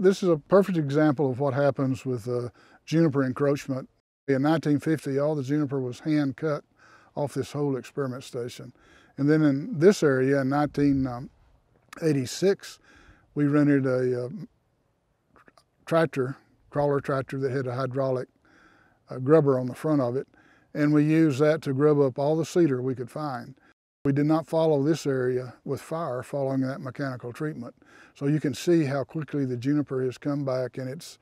This is a perfect example of what happens with juniper encroachment. In 1950, all the juniper was hand cut off this whole experiment station. And then in this area in 1986, we rented a crawler tractor that had a hydraulic grubber on the front of it, and we used that to grub up all the cedar we could find. We did not follow this area with fire following that mechanical treatment. So you can see how quickly the juniper has come back, and it's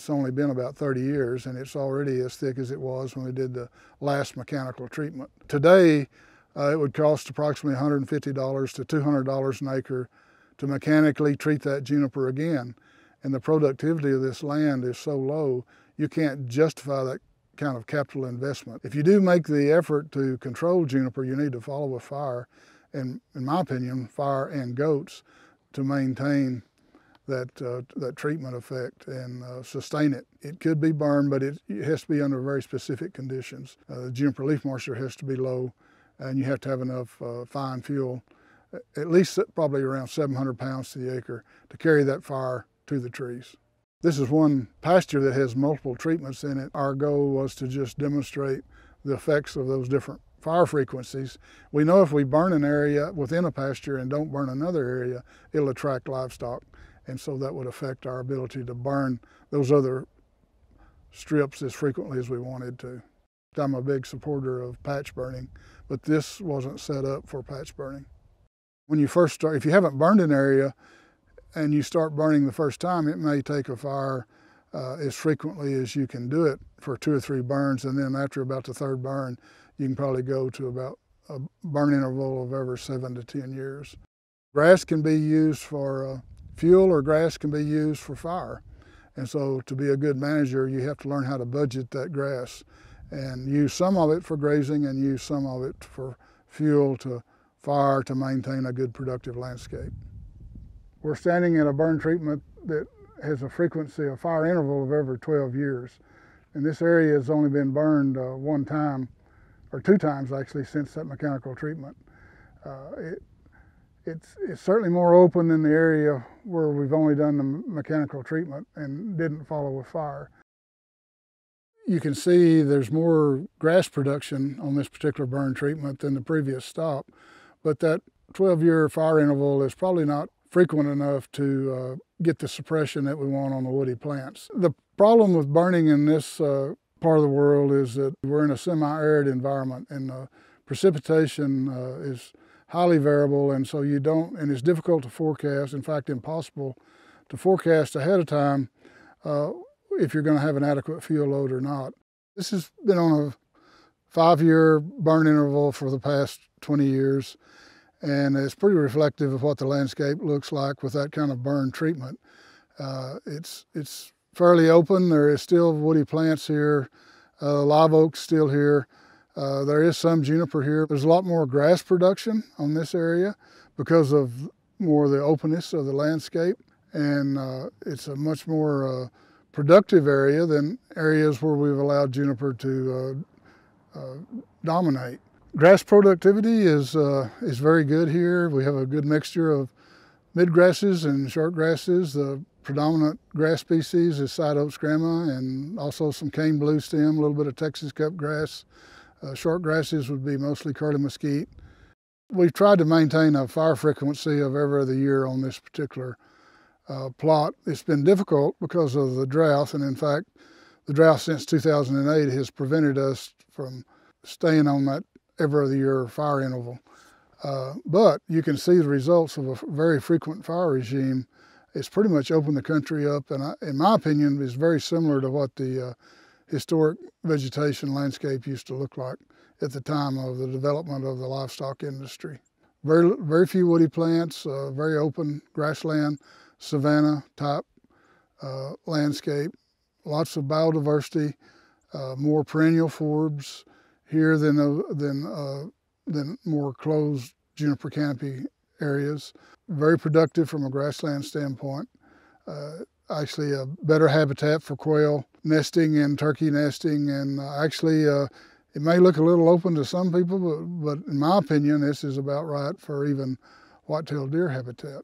only been about 30 years, and it's already as thick as it was when we did the last mechanical treatment. Today, it would cost approximately $150 to $200 an acre to mechanically treat that juniper again. And the productivity of this land is so low, you can't justify that kind of capital investment. If you do make the effort to control juniper, you need to follow with fire, and in my opinion, fire and goats, to maintain that treatment effect and sustain it. It could be burned, but it has to be under very specific conditions. The juniper leaf moisture has to be low, and you have to have enough fine fuel, at least probably around 700 pounds to the acre, to carry that fire to the trees. This is one pasture that has multiple treatments in it. Our goal was to just demonstrate the effects of those different fire frequencies. We know if we burn an area within a pasture and don't burn another area, it'll attract livestock. And so that would affect our ability to burn those other strips as frequently as we wanted to. I'm a big supporter of patch burning, but this wasn't set up for patch burning. When you first start, if you haven't burned an area and you start burning the first time, it may take a fire as frequently as you can do it for 2 or 3 burns, and then after about the 3rd burn, you can probably go to about a burn interval of every 7 to 10 years. Grass can be used for fuel, or grass can be used for fire. And so to be a good manager, you have to learn how to budget that grass and use some of it for grazing and use some of it for fuel to fire to maintain a good productive landscape. We're standing in a burn treatment that has a frequency, a fire interval of every 12 years. And this area has only been burned 1 time, or 2 times actually, since that mechanical treatment. It's certainly more open than the area where we've only done the mechanical treatment and didn't follow with fire. You can see there's more grass production on this particular burn treatment than the previous stop, but that 12-year fire interval is probably not frequent enough to get the suppression that we want on the woody plants. The problem with burning in this part of the world is that we're in a semi-arid environment, and precipitation is highly variable, and so and it's difficult to forecast, in fact impossible to forecast ahead of time if you're going to have an adequate fuel load or not. This has been on a 5-year burn interval for the past 20 years, and it's pretty reflective of what the landscape looks like with that kind of burn treatment. It's fairly open. There is still woody plants here, live oaks still here. There is some juniper here. There's a lot more grass production on this area because of more of the openness of the landscape, and it's a much more productive area than areas where we've allowed juniper to dominate. Grass productivity is very good here. We have a good mixture of midgrasses and short grasses. The predominant grass species is side oak scramma, and also some cane blue stem, a little bit of Texas cup grass. Short grasses would be mostly curly mesquite. We've tried to maintain a fire frequency of every other year on this particular plot. It's been difficult because of the drought, and in fact, the drought since 2008 has prevented us from staying on that every other year fire interval. But you can see the results of a very frequent fire regime. It's pretty much opened the country up, and in my opinion, is very similar to what the historic vegetation landscape used to look like at the time of the development of the livestock industry. Very few woody plants, very open grassland, savanna type landscape, lots of biodiversity, more perennial forbs here than more closed juniper canopy areas. Very productive from a grassland standpoint. Actually a better habitat for quail nesting and turkey nesting, and actually it may look a little open to some people, but in my opinion this is about right for even white-tailed deer habitat.